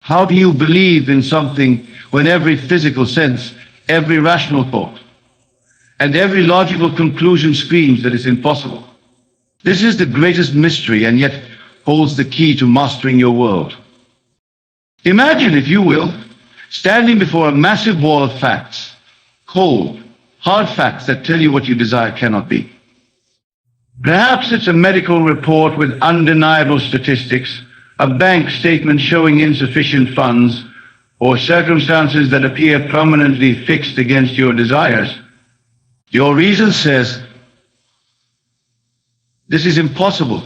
How do you believe in something when every physical sense, every rational thought, and every logical conclusion screams that it's impossible? This is the greatest mystery and yet holds the key to mastering your world. Imagine, if you will, standing before a massive wall of facts, cold, hard facts that tell you what you desire cannot be. Perhaps it's a medical report with undeniable statistics, a bank statement showing insufficient funds, or circumstances that appear permanently fixed against your desires. Your reason says, this is impossible.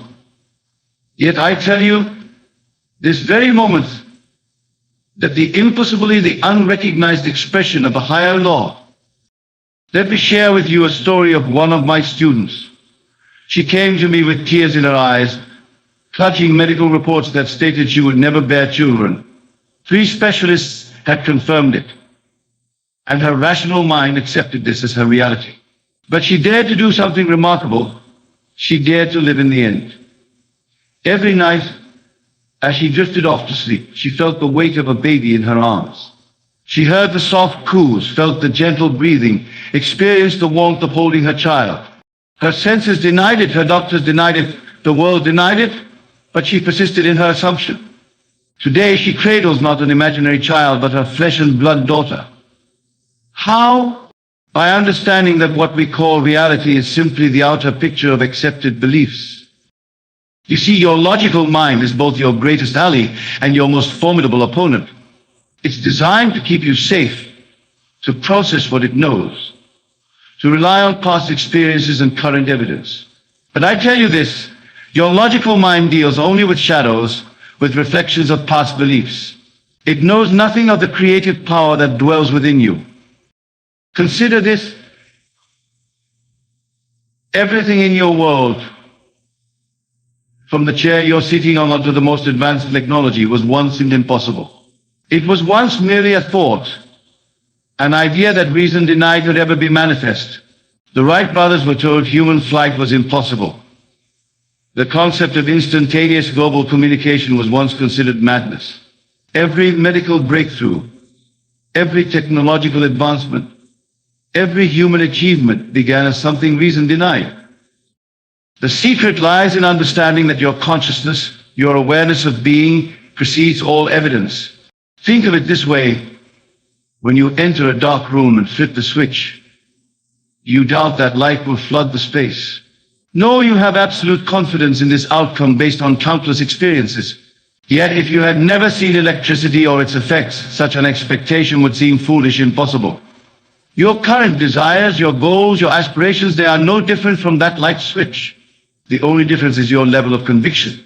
Yet I tell you, this very moment, that the impossibility, the unrecognized expression of a higher law. Let me share with you a story of one of my students. She came to me with tears in her eyes, clutching medical reports that stated she would never bear children. 3 specialists had confirmed it, and her rational mind accepted this as her reality. But she dared to do something remarkable. She dared to live in the end. Every night, as she drifted off to sleep, she felt the weight of a baby in her arms. She heard the soft coos, felt the gentle breathing, experienced the warmth of holding her child. Her senses denied it, her doctors denied it, the world denied it, but she persisted in her assumption. Today she cradles not an imaginary child, but her flesh and blood daughter. How? By understanding that what we call reality is simply the outer picture of accepted beliefs. You see, your logical mind is both your greatest ally and your most formidable opponent. It's designed to keep you safe, to process what it knows, to rely on past experiences and current evidence. But I tell you this, your logical mind deals only with shadows, with reflections of past beliefs. It knows nothing of the creative power that dwells within you. Consider this. Everything in your world, from the chair you're sitting on to the most advanced technology, was once impossible. It was once merely a thought, an idea that reason denied could ever be manifest. The Wright brothers were told human flight was impossible. The concept of instantaneous global communication was once considered madness. Every medical breakthrough, every technological advancement, every human achievement began as something reason denied. The secret lies in understanding that your consciousness, your awareness of being, precedes all evidence. Think of it this way. When you enter a dark room and flip the switch, you doubt that light will flood the space. No, you have absolute confidence in this outcome based on countless experiences. Yet if you had never seen electricity or its effects, such an expectation would seem foolish, impossible. Your current desires, your goals, your aspirations, they are no different from that light switch. The only difference is your level of conviction.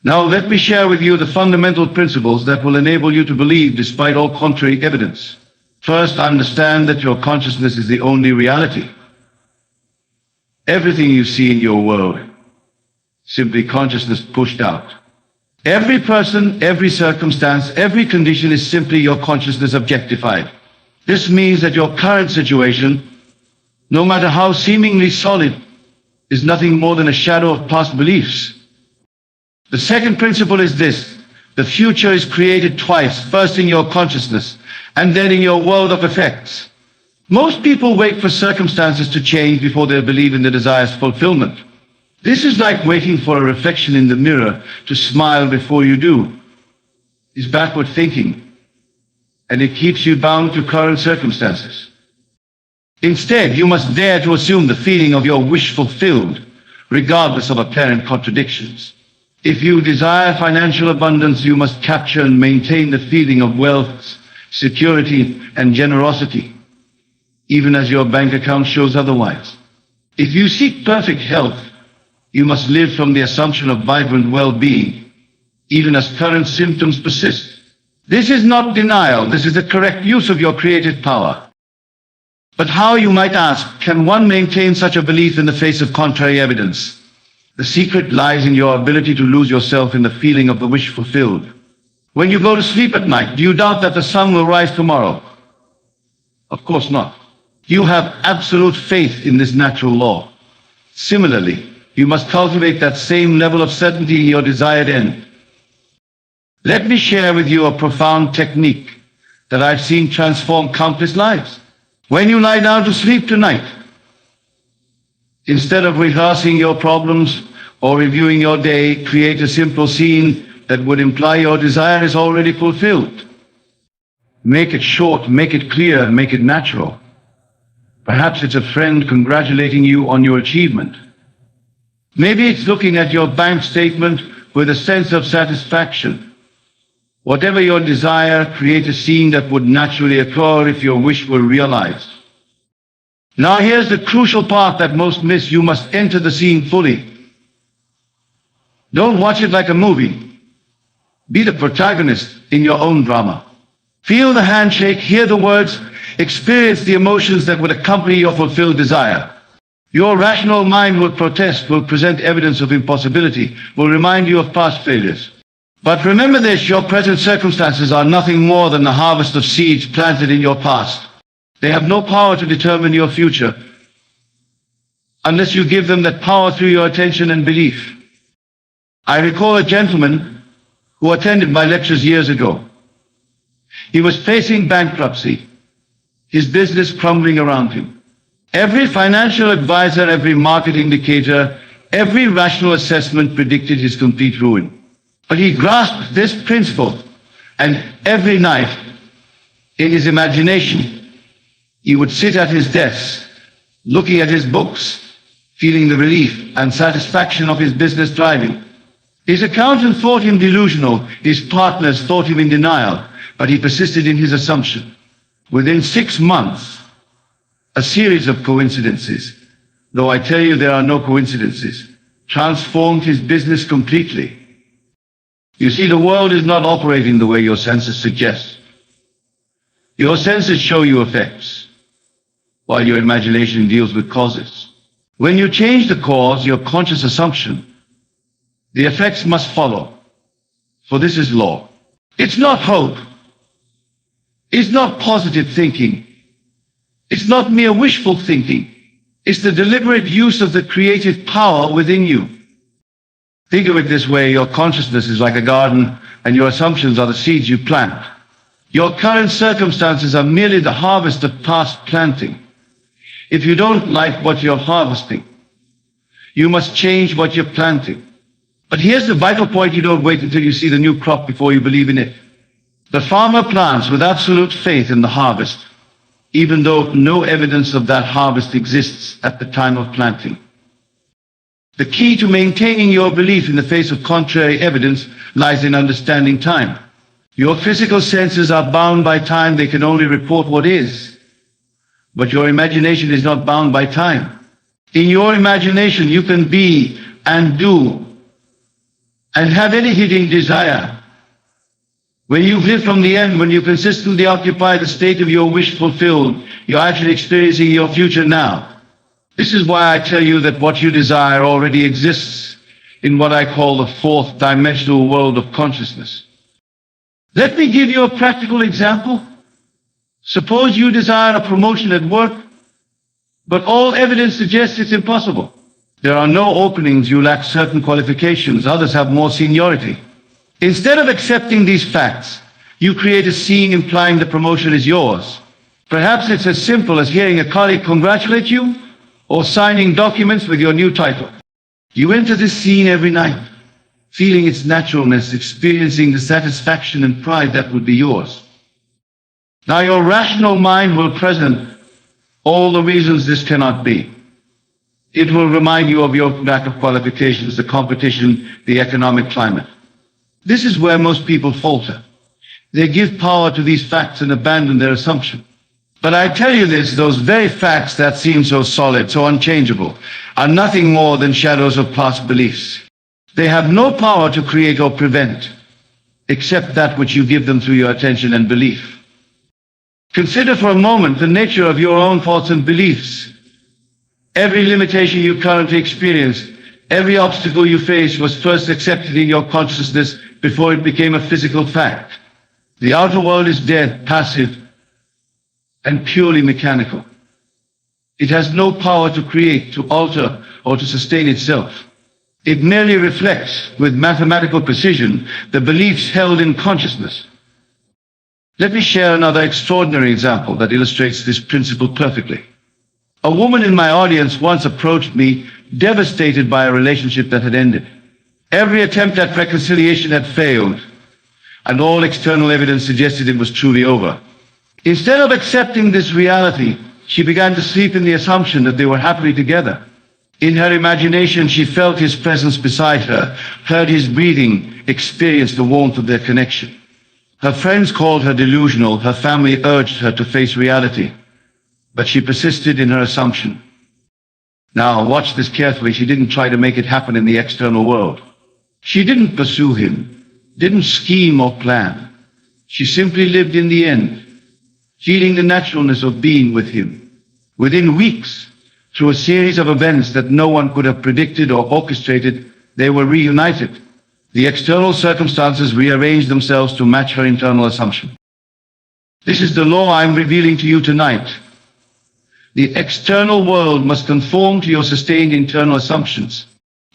Now let me share with you the fundamental principles that will enable you to believe despite all contrary evidence. First, understand that your consciousness is the only reality. Everything you see in your world, simply consciousness pushed out. Every person, every circumstance, every condition is simply your consciousness objectified. This means that your current situation, no matter how seemingly solid, is nothing more than a shadow of past beliefs. The second principle is this: the future is created twice, first in your consciousness and then in your world of effects. Most people wait for circumstances to change before they believe in the desire's fulfillment. This is like waiting for a reflection in the mirror to smile before you do. It's backward thinking, and it keeps you bound to current circumstances. Instead, you must dare to assume the feeling of your wish fulfilled, regardless of apparent contradictions. If you desire financial abundance, you must capture and maintain the feeling of wealth, security, and generosity, even as your bank account shows otherwise. If you seek perfect health, you must live from the assumption of vibrant well-being, even as current symptoms persist. This is not denial, this is the correct use of your creative power. But how, you might ask, can one maintain such a belief in the face of contrary evidence? The secret lies in your ability to lose yourself in the feeling of the wish fulfilled. When you go to sleep at night, do you doubt that the sun will rise tomorrow? Of course not. You have absolute faith in this natural law. Similarly, you must cultivate that same level of certainty in your desired end. Let me share with you a profound technique that I've seen transform countless lives. When you lie down to sleep tonight, instead of rehearsing your problems or reviewing your day, create a simple scene that would imply your desire is already fulfilled. Make it short, make it clear, make it natural. Perhaps it's a friend congratulating you on your achievement. Maybe it's looking at your bank statement with a sense of satisfaction. Whatever your desire, create a scene that would naturally occur if your wish were realized. Now here's the crucial part that most miss. You must enter the scene fully. Don't watch it like a movie. Be the protagonist in your own drama. Feel the handshake, hear the words, experience the emotions that would accompany your fulfilled desire. Your rational mind will protest, will present evidence of impossibility, will remind you of past failures. But remember this, your present circumstances are nothing more than the harvest of seeds planted in your past. They have no power to determine your future unless you give them that power through your attention and belief. I recall a gentleman who attended my lectures years ago. He was facing bankruptcy, his business crumbling around him. Every financial advisor, every market indicator, every rational assessment predicted his complete ruin. But he grasped this principle, and every night, in his imagination, he would sit at his desk, looking at his books, feeling the relief and satisfaction of his business thriving. His accountant thought him delusional, his partners thought him in denial, but he persisted in his assumption. Within 6 months, a series of coincidences, though I tell you there are no coincidences, transformed his business completely. You see, the world is not operating the way your senses suggest. Your senses show you effects, while your imagination deals with causes. When you change the cause, your conscious assumption, the effects must follow, for this is law. It's not hope. It's not positive thinking. It's not mere wishful thinking. It's the deliberate use of the creative power within you. Think of it this way, your consciousness is like a garden, and your assumptions are the seeds you plant. Your current circumstances are merely the harvest of past planting. If you don't like what you're harvesting, you must change what you're planting. But here's the vital point: you don't wait until you see the new crop before you believe in it. The farmer plants with absolute faith in the harvest, even though no evidence of that harvest exists at the time of planting. The key to maintaining your belief in the face of contrary evidence lies in understanding time. Your physical senses are bound by time. They can only report what is. But your imagination is not bound by time. In your imagination, you can be and do and have any hidden desire. When you live from the end, when you consistently occupy the state of your wish fulfilled, you're actually experiencing your future now. This is why I tell you that what you desire already exists in what I call the fourth dimensional world of consciousness. Let me give you a practical example. Suppose you desire a promotion at work, but all evidence suggests it's impossible. There are no openings, you lack certain qualifications, others have more seniority. Instead of accepting these facts, you create a scene implying the promotion is yours. Perhaps it's as simple as hearing a colleague congratulate you, or signing documents with your new title. You enter this scene every night, feeling its naturalness, experiencing the satisfaction and pride that would be yours. Now your rational mind will present all the reasons this cannot be. It will remind you of your lack of qualifications, the competition, the economic climate. This is where most people falter. They give power to these facts and abandon their assumption. But I tell you this, those very facts that seem so solid, so unchangeable, are nothing more than shadows of past beliefs. They have no power to create or prevent, except that which you give them through your attention and belief. Consider for a moment the nature of your own thoughts and beliefs. Every limitation you currently experience, every obstacle you face was first accepted in your consciousness before it became a physical fact. The outer world is dead, passive, and purely mechanical. It has no power to create, to alter, or to sustain itself. It merely reflects, with mathematical precision, the beliefs held in consciousness. Let me share another extraordinary example that illustrates this principle perfectly. A woman in my audience once approached me, devastated by a relationship that had ended. Every attempt at reconciliation had failed, and all external evidence suggested it was truly over. Instead of accepting this reality, she began to sleep in the assumption that they were happily together. In her imagination, she felt his presence beside her, heard his breathing, experienced the warmth of their connection. Her friends called her delusional, her family urged her to face reality, but she persisted in her assumption. Now, watch this carefully. She didn't try to make it happen in the external world. She didn't pursue him, didn't scheme or plan. She simply lived in the end, feeling the naturalness of being with him. Within weeks, through a series of events that no one could have predicted or orchestrated, they were reunited. The external circumstances rearranged themselves to match her internal assumption. This is the law I'm revealing to you tonight. The external world must conform to your sustained internal assumptions.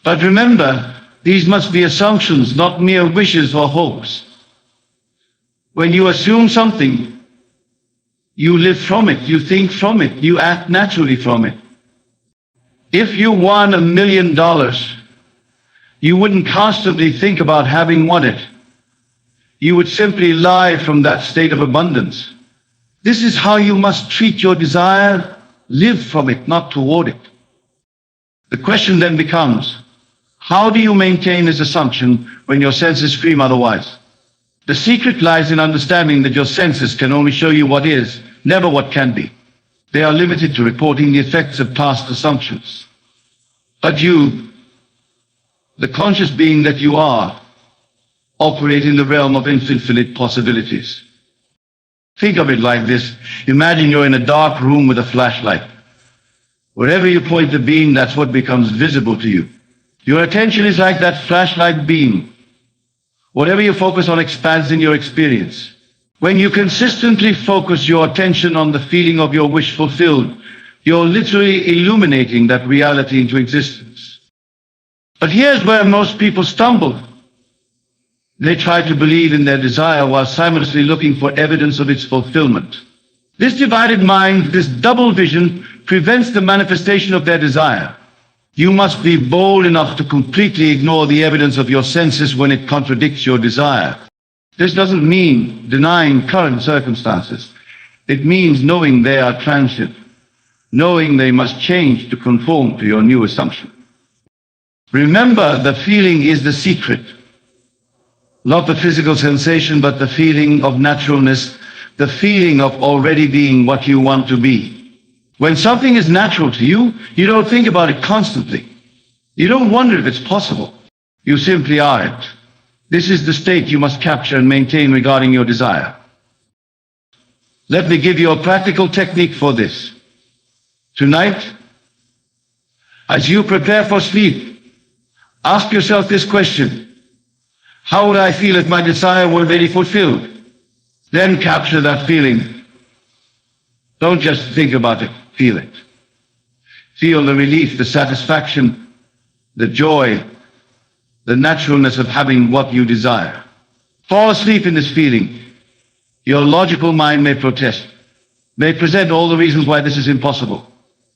But remember, these must be assumptions, not mere wishes or hopes. When you assume something, you live from it, you think from it, you act naturally from it. If you won $1 million, you wouldn't constantly think about having won it. You would simply lie from that state of abundance. This is how you must treat your desire. Live from it, not toward it. The question then becomes, how do you maintain this assumption when your senses scream otherwise? The secret lies in understanding that your senses can only show you what is, never what can be. They are limited to reporting the effects of past assumptions. But you, the conscious being that you are, operate in the realm of infinite possibilities. Think of it like this. Imagine you're in a dark room with a flashlight. Wherever you point the beam, that's what becomes visible to you. Your attention is like that flashlight beam. Whatever you focus on expands in your experience. When you consistently focus your attention on the feeling of your wish fulfilled, you're literally illuminating that reality into existence. But here's where most people stumble. They try to believe in their desire while simultaneously looking for evidence of its fulfillment. This divided mind, this double vision, prevents the manifestation of their desire. You must be bold enough to completely ignore the evidence of your senses when it contradicts your desire. This doesn't mean denying current circumstances. It means knowing they are transient, knowing they must change to conform to your new assumption. Remember, the feeling is the secret. Not the physical sensation, but the feeling of naturalness, the feeling of already being what you want to be. When something is natural to you, you don't think about it constantly. You don't wonder if it's possible. You simply are it. This is the state you must capture and maintain regarding your desire. Let me give you a practical technique for this. Tonight, as you prepare for sleep, ask yourself this question. How would I feel if my desire were really fulfilled? Then capture that feeling. Don't just think about it, feel it. Feel the relief, the satisfaction, the joy, the naturalness of having what you desire. Fall asleep in this feeling. Your logical mind may protest, may present all the reasons why this is impossible.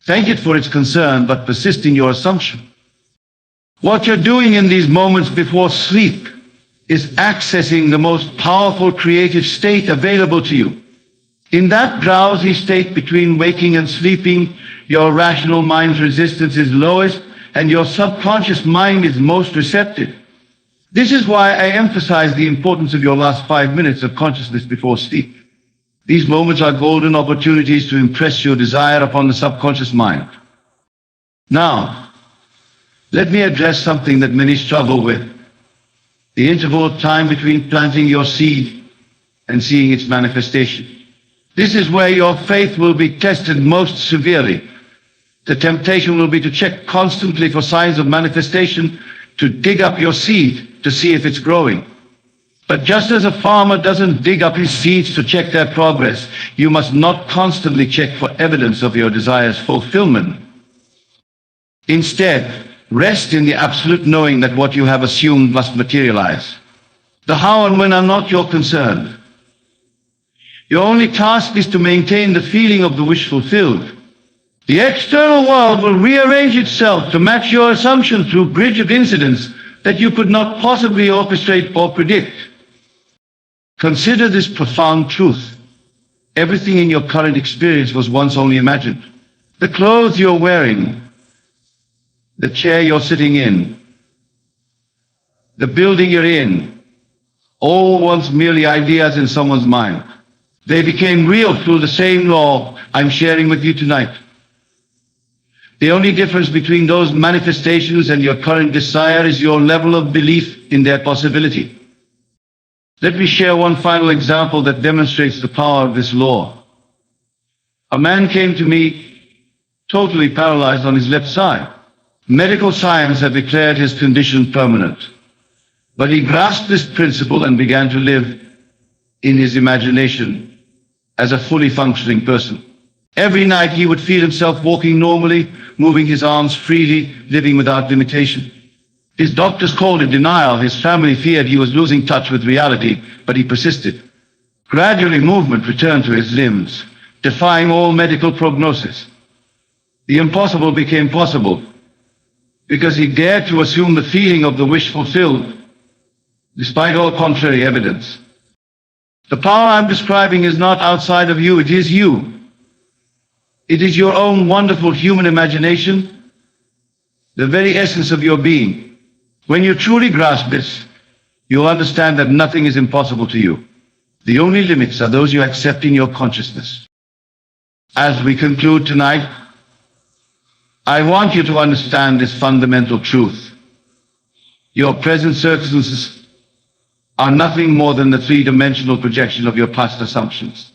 Thank it for its concern, but persist in your assumption. What you're doing in these moments before sleep is accessing the most powerful creative state available to you. In that drowsy state between waking and sleeping, your rational mind's resistance is lowest and your subconscious mind is most receptive. This is why I emphasize the importance of your last 5 minutes of consciousness before sleep. These moments are golden opportunities to impress your desire upon the subconscious mind. Now, let me address something that many struggle with. The interval of time between planting your seed and seeing its manifestation. This is where your faith will be tested most severely. The temptation will be to check constantly for signs of manifestation, to dig up your seed to see if it's growing. But just as a farmer doesn't dig up his seeds to check their progress, you must not constantly check for evidence of your desire's fulfillment. Instead, Rest in the absolute knowing that what you have assumed must materialize. The how and when are not your concern. Your only task is to maintain the feeling of the wish fulfilled. The external world will rearrange itself to match your assumption through a bridge of incidents that you could not possibly orchestrate or predict. Consider this profound truth. Everything in your current experience was once only imagined. The clothes you're wearing, the chair you're sitting in, the building you're in, all once merely ideas in someone's mind. They became real through the same law I'm sharing with you tonight. The only difference between those manifestations and your current desire is your level of belief in their possibility. Let me share one final example that demonstrates the power of this law. A man came to me totally paralyzed on his left side. Medical science had declared his condition permanent. But he grasped this principle and began to live in his imagination as a fully functioning person. Every night he would feel himself walking normally, moving his arms freely, living without limitation. His doctors called it denial. His family feared he was losing touch with reality, but he persisted. Gradually, movement returned to his limbs, defying all medical prognosis. The impossible became possible because he dared to assume the feeling of the wish fulfilled, despite all contrary evidence. The power I'm describing is not outside of you, it is you. It is your own wonderful human imagination, the very essence of your being. When you truly grasp this, you'll understand that nothing is impossible to you. The only limits are those you accept in your consciousness. As we conclude tonight, I want you to understand this fundamental truth. Your present circumstances are nothing more than the three-dimensional projection of your past assumptions.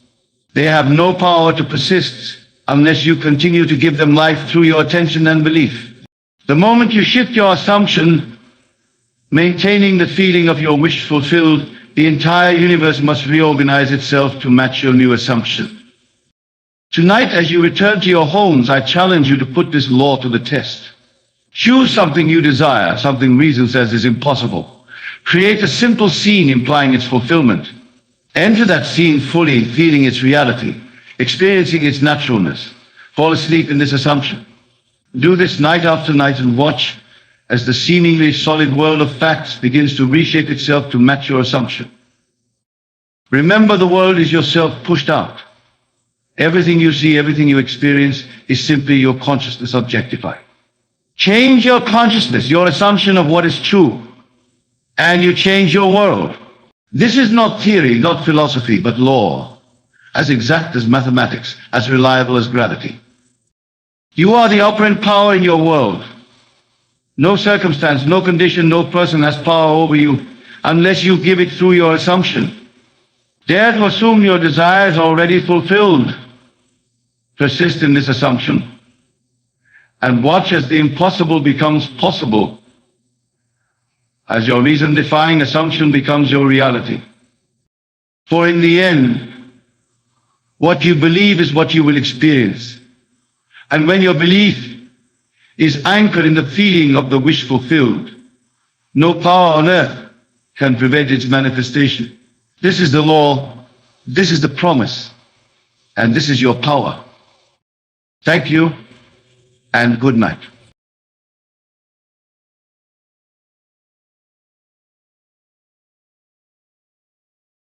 They have no power to persist unless you continue to give them life through your attention and belief. The moment you shift your assumption, maintaining the feeling of your wish fulfilled, the entire universe must reorganize itself to match your new assumption. Tonight, as you return to your homes, I challenge you to put this law to the test. Choose something you desire, something reason says is impossible. Create a simple scene implying its fulfillment. Enter that scene fully, feeling its reality, experiencing its naturalness. Fall asleep in this assumption. Do this night after night and watch as the seemingly solid world of facts begins to reshape itself to match your assumption. Remember, the world is yourself pushed out. Everything you see, everything you experience is simply your consciousness objectified. Change your consciousness, your assumption of what is true, and you change your world. This is not theory, not philosophy, but law, as exact as mathematics, as reliable as gravity. You are the operant power in your world. No circumstance, no condition, no person has power over you unless you give it through your assumption. Dare to assume your desire is already fulfilled. Persist in this assumption and watch as the impossible becomes possible, as your reason-defying assumption becomes your reality. For in the end, what you believe is what you will experience. And when your belief is anchored in the feeling of the wish fulfilled, no power on earth can prevent its manifestation. This is the law, this is the promise, and this is your power. Thank you, and good night.